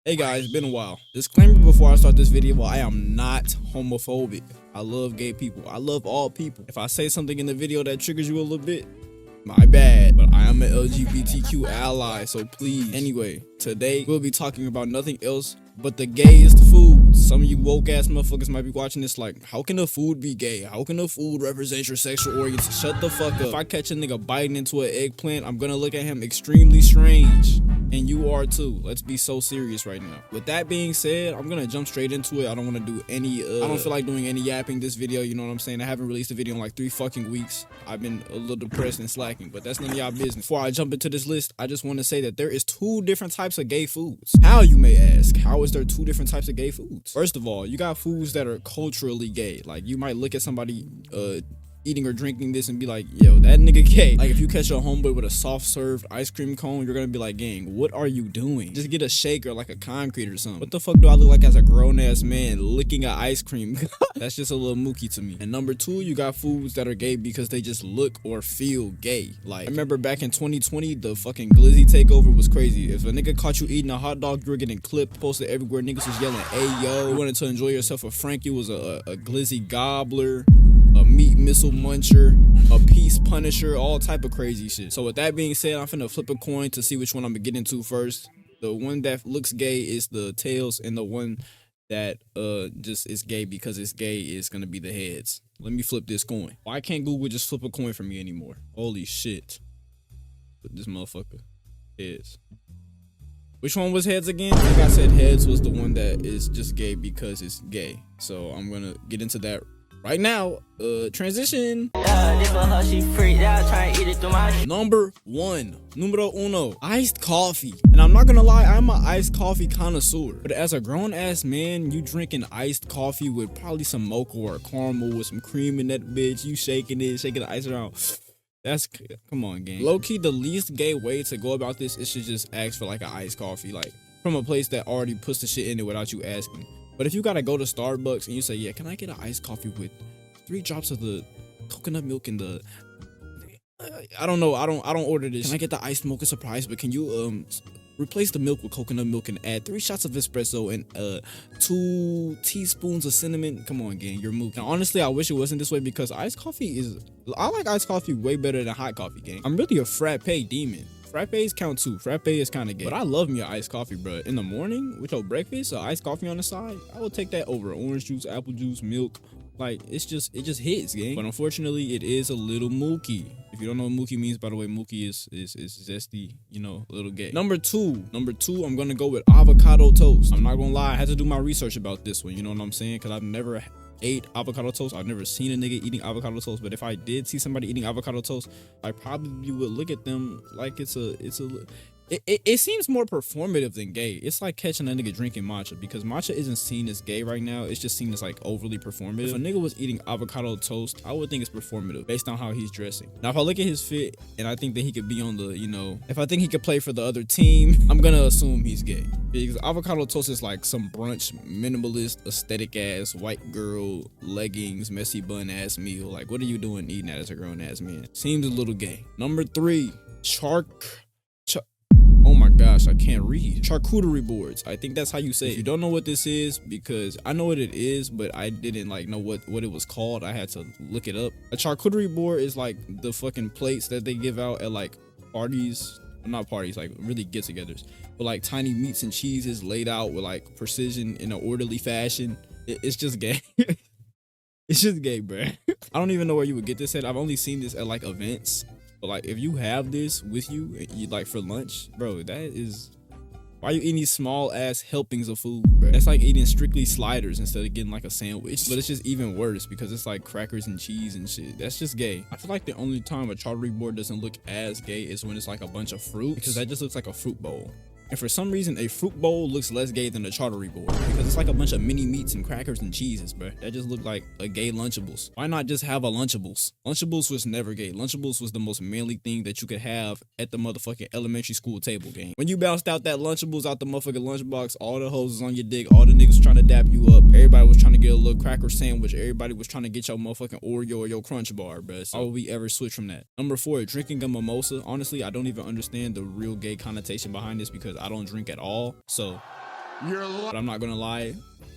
Hey guys, been a while. Disclaimer before I start this video, I am not homophobic. I love gay people. I love all people. If I say something in the video that triggers you a little bit, my bad, but I am an LGBTQ ally, so please. Anyway, today we'll be talking about nothing else but the gayest foods. Some of you woke ass motherfuckers might be watching this like, how can a food be gay? How can a food represent your sexual orientation? Shut the fuck up. If I catch a nigga biting into an eggplant, I'm gonna look at him extremely strange. And you are too. Let's be so serious right now. With that being said, I'm gonna jump straight into it. I don't want to do any I don't feel like doing any yapping this video, you know what I'm saying? I haven't released a video in like 3 fucking weeks. I've been a little depressed and slacking, but that's none of y'all business. Before I jump into this list, I just want to say that there is 2 different types of gay foods. How, you may ask? How is there 2 different types of gay foods? First of all, you got foods that are culturally gay. Like, you might look at somebody eating or drinking this and be like, yo, that nigga gay. Like, if you catch a homeboy with a soft served ice cream cone, you're gonna be like, gang, what are you doing? Just get a shake or like a concrete or something. What the fuck do I look like as a grown ass man licking an ice cream? That's just a little mookie to me. And number 2, you got foods that are gay because they just look or feel gay. Like, I remember back in 2020, the fucking glizzy takeover was crazy. If a nigga caught you eating a hot dog, you were getting clipped, posted everywhere. Niggas was yelling, hey yo. You wanted to enjoy yourself, a Frankie was a glizzy gobbler, a meat missile muncher, a peace punisher, all type of crazy shit. So with that being said, I'm finna flip a coin to see which one I'm gonna get into first. The one that looks gay is the tails, and the one that just is gay because it's gay is gonna be the heads. Let me flip this coin. Why can't Google just flip a coin for me anymore? Holy shit. Put this motherfucker heads. Which one was heads again? I think I said heads was the one that is just gay because it's gay. So I'm gonna get into that right now. Transition. Number 1, numero uno, iced coffee. And I'm not gonna lie, I'm an iced coffee connoisseur. But as a grown ass man, you drinking iced coffee with probably some mocha or caramel with some cream in that bitch. You shaking it, shaking the ice around. That's, come on, gang. Low key, the least gay way to go about this is to just ask for like an iced coffee, like from a place that already puts the shit in it without you asking. But if you gotta go to Starbucks and you say, yeah, can I get an iced coffee with 3 drops of the coconut milk and the, I don't know, I don't order this. Can I get the iced mocha surprise? But can you replace the milk with coconut milk and add 3 shots of espresso and 2 teaspoons of cinnamon? Come on, gang, you're moving. Now, honestly, I wish it wasn't this way because iced coffee is, I like iced coffee way better than hot coffee, gang. I'm really a frappe demon. Frappes count too. Frappe is kind of gay. But I love me an iced coffee, bro. In the morning with your breakfast, an iced coffee on the side, I would take that over orange juice, apple juice, milk. Like, it just hits, gang. But unfortunately, it is a little mookie. If you don't know what mookie means, by the way, mookie is zesty, you know, a little gay. Number two, I'm gonna go with avocado toast. I'm not gonna lie, I had to do my research about this one, you know what I'm saying? Because I've never ate avocado toast. I've never seen a nigga eating avocado toast, but if I did see somebody eating avocado toast, I probably would look at them like it seems more performative than gay. It's like catching a nigga drinking matcha, because matcha isn't seen as gay right now. It's just seen as like overly performative. If a nigga was eating avocado toast, I would think it's performative based on how he's dressing. Now, if I look at his fit and I think that he could be on the, you know, if I think he could play for the other team, I'm gonna assume he's gay. Because avocado toast is like some brunch, minimalist, aesthetic ass, white girl, leggings, messy bun ass meal. Like, what are you doing eating that as a grown ass man? Seems a little gay. Number 3, oh my gosh, I can't read. Charcuterie boards. I think that's how you say it. If you don't know what this is, because I know what it is, but I didn't like know what it was called. I had to look it up. A charcuterie board is like the fucking plates that they give out at like parties. Not parties, like really get-togethers. But like tiny meats and cheeses laid out with like precision in an orderly fashion. It's just gay. It's just gay, bruh. I don't even know where you would get this at. I've only seen this at like events. But like, if you have this with you, like for lunch, bro, that is, why are you eating these small ass helpings of food, bro? That's like eating strictly sliders instead of getting like a sandwich. But it's just even worse because it's like crackers and cheese and shit. That's just gay. I feel like the only time a charcuterie board doesn't look as gay is when it's like a bunch of fruit, because that just looks like a fruit bowl. And for some reason, a fruit bowl looks less gay than a charcuterie board, because it's like a bunch of mini meats and crackers and cheeses, bro. That just looked like a gay Lunchables. Why not just have a Lunchables? Lunchables was never gay. Lunchables was the most manly thing that you could have at the motherfucking elementary school table, game. When you bounced out that Lunchables out the motherfucking lunchbox, all the hoes was on your dick, all the niggas trying to dap you up, everybody was trying to get a little cracker sandwich, everybody was trying to get your motherfucking Oreo or your Crunch Bar, bro. So how would we ever switch from that? Number 4, drinking a mimosa. Honestly, I don't even understand the real gay connotation behind this because I don't drink at all. So But I'm not gonna lie,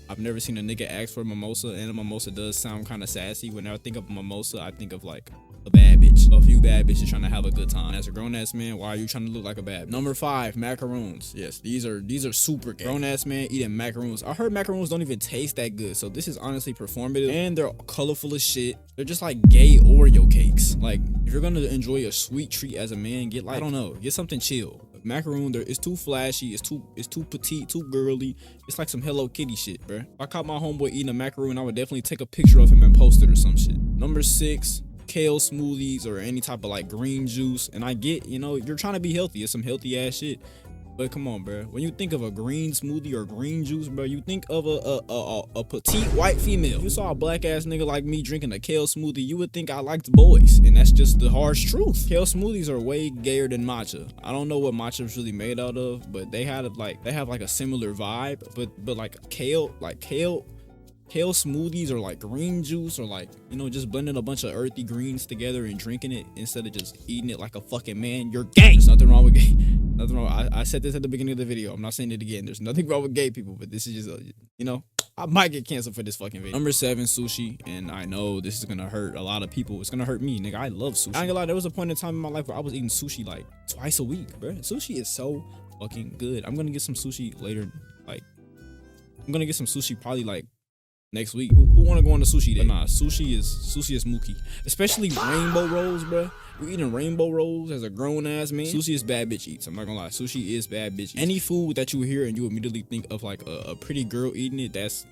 I've never seen a nigga ask for a mimosa, and a mimosa does sound kind of sassy. Whenever I think of a mimosa, I think of like a bad bitch. A few bad bitches trying to have a good time. As a grown ass man, why are you trying to look like a bad bitch? Number 5, macaroons. Yes, these are super gay. Grown ass man eating macaroons. I heard macaroons don't even taste that good, so this is honestly performative, and they're colorful as shit. They're just like gay Oreo cakes. Like, if you're gonna enjoy a sweet treat as a man, get like, I don't know, get something chill. Macaroon, it's too flashy, it's too petite, too girly. It's like some Hello Kitty shit, bruh. If I caught my homeboy eating a macaroon, I would definitely take a picture of him and post it or some shit. Number 6, kale smoothies or any type of like green juice. And I get, you know, you're trying to be healthy. It's some healthy ass shit. But come on, bro. When you think of a green smoothie or green juice, bro, you think of a petite white female. If you saw a black ass nigga like me drinking a kale smoothie, you would think I liked boys, and that's just the harsh truth. Kale smoothies are way gayer than matcha. I don't know what matcha is really made out of, but they have like a similar vibe. But like kale smoothies or like green juice or like, you know, just blending a bunch of earthy greens together and drinking it instead of just eating it like a fucking man, you're gay. There's nothing wrong with gay. Nothing wrong. I said this at the beginning of the video. I'm not saying it again. There's nothing wrong with gay people, but this is just, you know, I might get canceled for this fucking video. Number 7, sushi. And I know this is gonna hurt a lot of people. It's gonna hurt me, nigga. I love sushi. I ain't gonna lie, there was a point in time in my life where I was eating sushi like twice a week, bro. Sushi is so fucking good. I'm gonna get some sushi later. Like, I'm gonna get some sushi probably like next week. Who want to go on a sushi day? But nah, sushi is mookie. Especially rainbow rolls, bro. You eating rainbow rolls as a grown ass man? Sushi is bad bitch eats. I'm not gonna lie. Sushi is bad bitch eats. Any food that you hear and you immediately think of like a pretty girl eating it, that's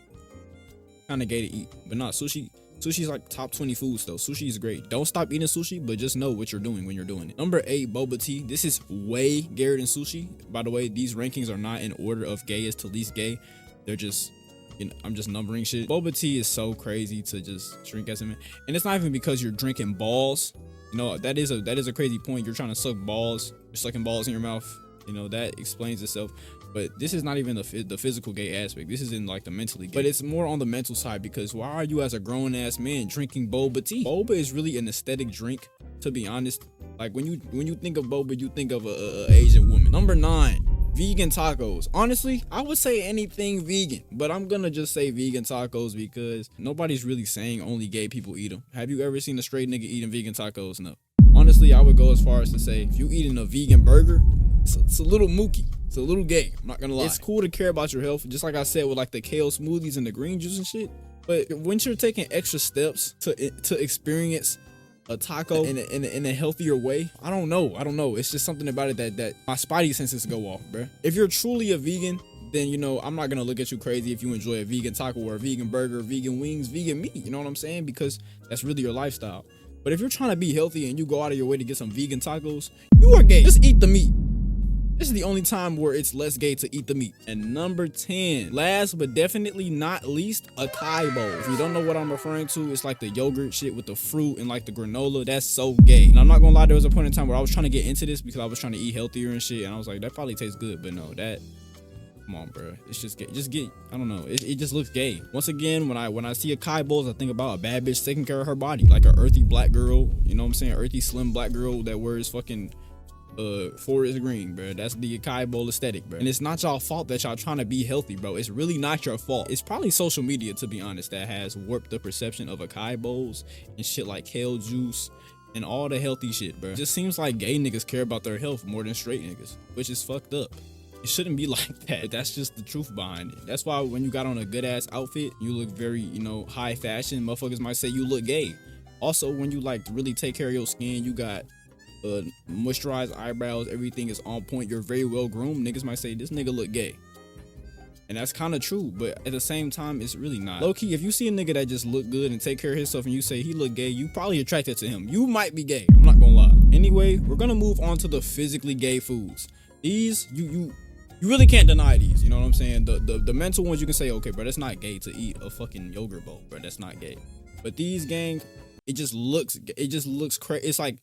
kind of gay to eat. But nah, sushi's like top 20 foods though. Sushi is great. Don't stop eating sushi, but just know what you're doing when you're doing it. Number 8, boba tea. This is way gayer than sushi. By the way, these rankings are not in order of gayest to least gay. They're just, you know, I'm just numbering shit. Boba tea is so crazy to just drink as a man, and it's not even because you're drinking balls. You know, that is a crazy point. You're trying to suck balls. You're sucking balls in your mouth. You know, that explains itself. But this is not even the physical gay aspect. This is in like the mentally gay. But it's more on the mental side, because why are you as a grown ass man drinking boba tea? Boba is really an aesthetic drink, to be honest. Like when you think of boba, you think of a Asian woman. Number 9. Vegan tacos. Honestly, I would say anything vegan, but I'm gonna just say vegan tacos because nobody's really saying only gay people eat them. Have you ever seen a straight nigga eating vegan tacos? No. Honestly, I would go as far as to say if you eating a vegan burger, it's a little mookie. It's a little gay. I'm not gonna lie. It's cool to care about your health, just like I said with like the kale smoothies and the green juice and shit. But when you're taking extra steps to experience a taco in a healthier way, I don't know. It's just something about it that my spidey senses go off, bro. If you're truly a vegan, then, you know, I'm not gonna look at you crazy if you enjoy a vegan taco or a vegan burger, vegan wings, vegan meat. You know what I'm saying? Because that's really your lifestyle. But if you're trying to be healthy and you go out of your way to get some vegan tacos, you are gay. Just eat the meat. This is the only time where it's less gay to eat the meat. And number 10, last but definitely not least, acai bowl. If you don't know what I'm referring to, it's like the yogurt shit with the fruit and like the granola. That's so gay. And I'm not gonna lie, there was a point in time where I was trying to get into this because I was trying to eat healthier and shit, and I was like, that probably tastes good, but no, that, come on, bro. It's just gay. I don't know. It just looks gay. Once again, when I see acai bowls, I think about a bad bitch taking care of her body, like a earthy black girl. You know what I'm saying? Earthy slim black girl that wears fucking forest green, bro. That's the acai bowl aesthetic, bro. And it's not y'all fault that y'all trying to be healthy, bro. It's really not your fault. It's probably social media, to be honest, that has warped the perception of acai bowls and shit like kale juice and all the healthy shit, bro. It just seems like gay niggas care about their health more than straight niggas, which is fucked up. It shouldn't be like that. That's just the truth behind it. That's why when you got on a good ass outfit, you look very, you know, high fashion. Motherfuckers might say you look gay. Also, when you like really take care of your skin, you got moisturized eyebrows, everything is on point, you're very well groomed, niggas might say this nigga look gay. And that's kind of true, but at the same time, it's really not. Low-key, if you see a nigga that just look good and take care of himself and you say he look gay, you probably attracted to him. You might be gay. I'm not gonna lie. Anyway, we're gonna move on to the physically gay foods. These, you really can't deny these. You know what I'm saying? The mental ones, you can say, okay, bro, that's not gay to eat a fucking yogurt bowl, bro. That's not gay. But these, gang, it just looks crazy. It's like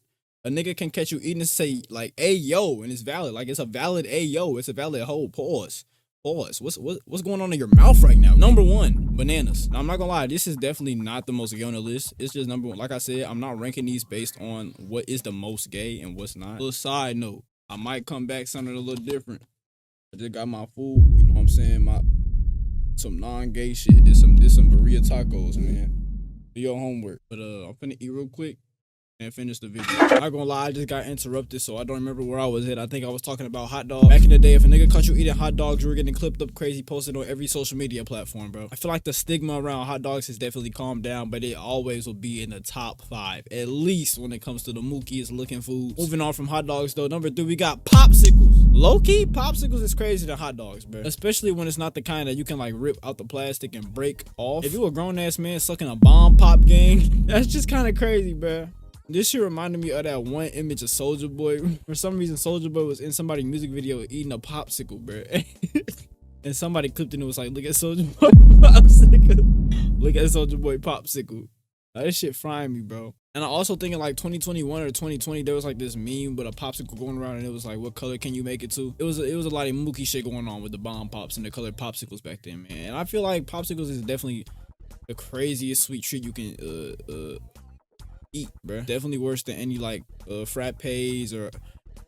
a nigga can catch you eating and say like, "Hey yo," and it's valid. Like it's a valid "Hey yo." It's a valid whole pause. What's going on in your mouth right now? Number 1, bananas. Now, I'm not gonna lie, this is definitely not the most gay on the list. It's just number 1. Like I said, I'm not ranking these based on what is the most gay and what's not. Little side note, I might come back sounding a little different. I just got my food, you know what I'm I'm saying? Some non-gay shit. Did some burrito tacos, man. Do your homework. But I'm finna eat real quick and finish the video. Not gonna lie, I just got interrupted, so I don't remember where I was at. I think I was talking about hot dogs. Back in the day, if a nigga caught you eating hot dogs, you were getting clipped up crazy, posted on every social media platform, bro. I feel like the stigma around hot dogs has definitely calmed down, but it always will be in the top 5, at least when it comes to the mookiest looking foods. Moving on from hot dogs, though, number 3, we got popsicles. Low-key, popsicles is crazy than hot dogs, bro. Especially when it's not the kind that you can, like, rip out the plastic and break off. If you a grown-ass man sucking a bomb pop gang, that's just kind of crazy, bro. This shit reminded me of that one image of Soulja Boy. For some reason, Soulja Boy was in somebody's music video eating a popsicle, bro. And somebody clipped it and it was like, look at Soulja Boy popsicle. Look at Soulja Boy popsicle. That shit frying me, bro. And I also think in like 2021 or 2020, there was like this meme with a popsicle going around and it was like, what color can you make it to? It was a lot of mookie shit going on with the bomb pops and the colored popsicles back then, man. And I feel like popsicles is definitely the craziest sweet treat you can eat, bro. Definitely worse than any like frappes, or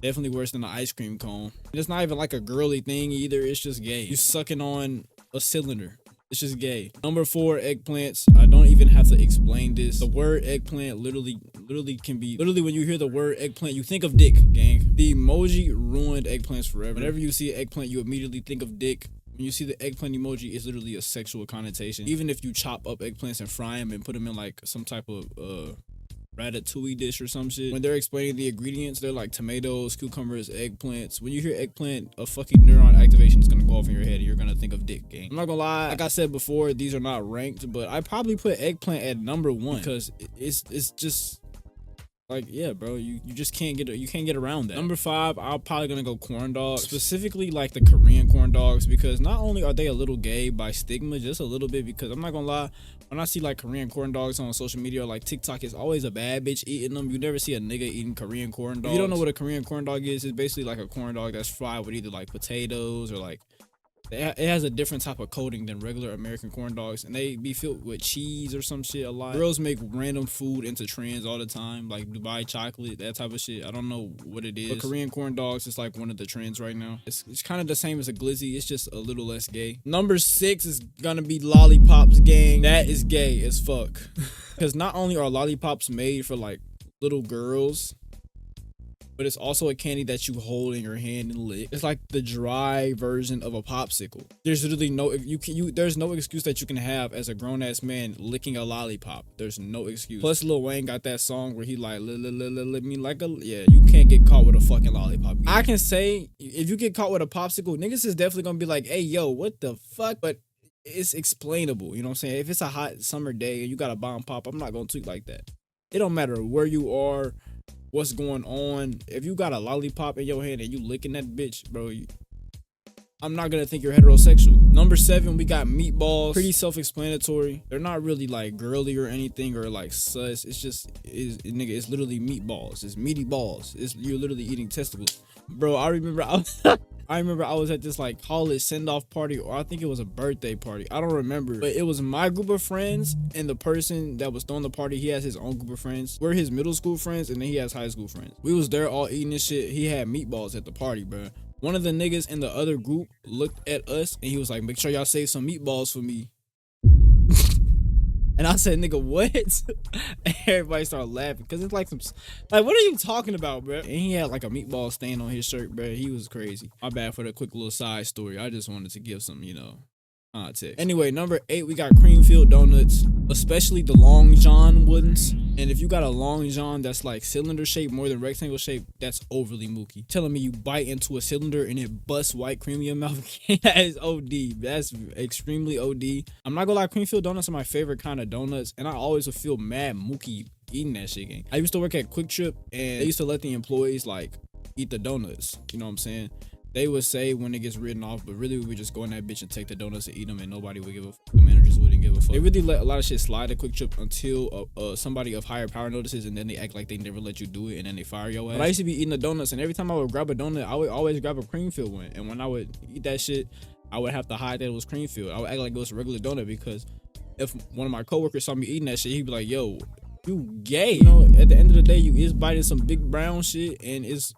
definitely worse than an ice cream cone. And it's not even like a girly thing either. It's just gay. You sucking on a cylinder. It's just gay. Number 4, eggplants. I don't even have to explain this. The word eggplant literally when you hear the word eggplant, you think of dick, gang. The emoji ruined eggplants forever. Whenever you see an eggplant, you immediately think of dick. When you see the eggplant emoji, it's literally a sexual connotation. Even if you chop up eggplants and fry them and put them in like some type of ratatouille dish or some shit, when they're explaining the ingredients, they're like tomatoes, cucumbers, eggplants. When you hear eggplant, a fucking neuron activation is gonna go off in your head and you're gonna think of dick, gang. I'm not gonna lie, like I said before, these are not ranked, but I probably put eggplant at number 1 because it's just like, yeah, bro, you just can't get around that. Number 5, I'm probably gonna go corn dogs, specifically like the Korean corn dogs, because not only are they a little gay by stigma, just a little bit, because I'm not gonna lie, when I see like Korean corn dogs on social media or like TikTok, it's always a bad bitch eating them. You never see a nigga eating Korean corn dogs. If you don't know what a Korean corn dog is, it's basically like a corn dog that's fried with either like potatoes or like, it has a different type of coating than regular American corn dogs, and they be filled with cheese or some shit a lot. Girls make random food into trends all the time, like Dubai chocolate, that type of shit. I don't know what it is, but Korean corn dogs is like one of the trends right now. It's kind of the same as a glizzy, it's just a little less gay. Number 6 is gonna be lollipops, gang. That is gay as fuck. Because not only are lollipops made for like little girls, but it's also a candy that you hold in your hand and lick. It's like the dry version of a popsicle. There's literally no there's no excuse that you can have as a grown ass man licking a lollipop. There's no excuse. Plus Lil Wayne got that song where he like let me like a, yeah, you can't get caught with a fucking lollipop. I can say if you get caught with a popsicle, niggas is definitely gonna be like, hey yo, what the fuck? But it's explainable, you know what I'm saying? If it's a hot summer day and you got a bomb pop, I'm not gonna tweet like that. It don't matter where you are, what's going on. If you got a lollipop in your hand and you licking that bitch, bro, I'm not gonna think you're heterosexual. Number 7, we got meatballs. Pretty self-explanatory. They're not really like girly or anything or like sus. It's just nigga, it's literally meatballs. It's meaty balls. You're literally eating testicles. Bro, I remember I was at this like college send-off party, or I think it was a birthday party. I don't remember. But it was my group of friends, and the person that was throwing the party, he has his own group of friends. We're his middle school friends, and then he has high school friends. We was there all eating this shit. He had meatballs at the party, bro. One of the niggas in the other group looked at us, and he was like, make sure y'all save some meatballs for me. And I said, nigga, what? And everybody started laughing because it's like what are you talking about, bro? And he had like a meatball stain on his shirt, bro. He was crazy. My bad for the quick little side story. I just wanted to give some, context. Anyway, number 8, we got cream-filled donuts, especially the Long John ones. And if you got a Long John that's like cylinder shape more than rectangle shape, that's overly mookie. Telling me you bite into a cylinder and it busts white cream in your mouth, that is OD. That's extremely OD. I'm not gonna lie, cream-filled donuts are my favorite kind of donuts, and I always would feel mad mookie eating that shit, gang. I used to work at Quick Trip, and they used to let the employees like eat the donuts. You know what I'm saying? They would say when it gets written off, but really we would just go in that bitch and take the donuts and eat them, and nobody would give a fuck. The managers wouldn't give a fuck. They really let a lot of shit slide at Quick Trip until somebody of higher power notices, and then they act like they never let you do it, and then they fire your ass. But I used to be eating the donuts, and every time I would grab a donut, I would always grab a cream-filled one. And when I would eat that shit, I would have to hide that it was cream-filled. I would act like it was a regular donut, because if one of my coworkers saw me eating that shit, he'd be like, yo, you gay. You know, at the end of the day, you is biting some big brown shit, and it's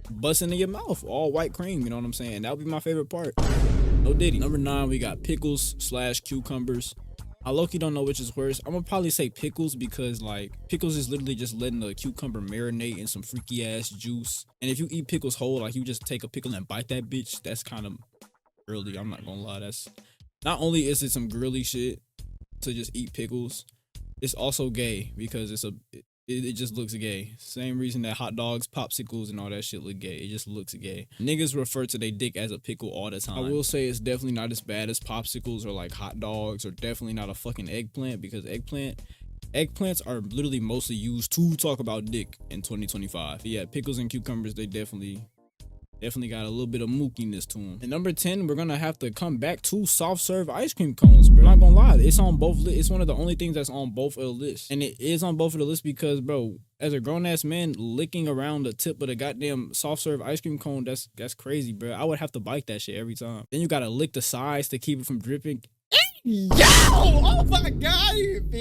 busting in your mouth, all white cream, you know what I'm saying? That would be my favorite part. No diddy. Number 9, we got pickles / cucumbers. I low-key don't know which is worse. I'm gonna probably say pickles because like pickles is literally just letting the cucumber marinate in some freaky ass juice. And if you eat pickles whole, like you just take a pickle and bite that bitch, that's kind of girly. I'm not gonna lie. That's not only is it some girly shit to just eat pickles, it's also gay because it just looks gay. Same reason that hot dogs, popsicles, and all that shit look gay. It just looks gay. Niggas refer to their dick as a pickle all the time. I will say it's definitely not as bad as popsicles or like hot dogs, or definitely not a fucking eggplant, because eggplants are literally mostly used to talk about dick in 2025. But yeah, pickles and cucumbers, they definitely got a little bit of mookiness to them. And number 10, we're gonna have to come back to soft serve ice cream cones, bro. I'm not gonna lie, it's on both lists. It's one of the only things that's on both of the lists. And it is on both of the lists because, bro, as a grown-ass man, licking around the tip of the goddamn soft serve ice cream cone, that's crazy, bro. I would have to bite that shit every time. Then you gotta lick the sides to keep it from dripping. Yo! Oh my god!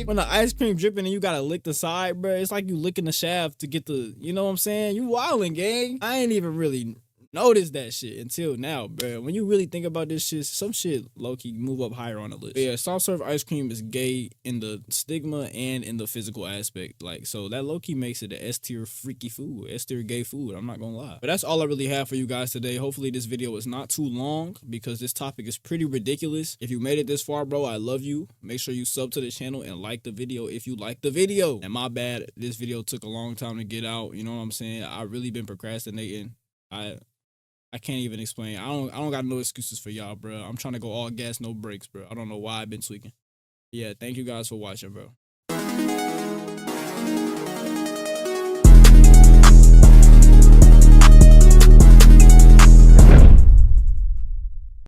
When the ice cream dripping and you gotta lick the side, bro, it's like you licking the shaft to get the, you know what I'm saying? You wildin', gang. I ain't even really notice that shit until now, bro. When you really think about this shit, some shit low-key move up higher on the list. But yeah, soft serve ice cream is gay in the stigma and in the physical aspect. Like, so that low-key makes it an S-tier freaky food, S-tier gay food. I'm not gonna lie. But that's all I really have for you guys today. Hopefully this video is not too long because this topic is pretty ridiculous. If you made it this far, bro, I love you. Make sure you sub to the channel and like the video if you like the video. And my bad, this video took a long time to get out. You know what I'm saying? I really been procrastinating. I can't even explain. I don't got no excuses for y'all, bro. I'm trying to go all gas, no brakes, bro. I don't know why I've been tweaking. Yeah, thank you guys for watching, bro.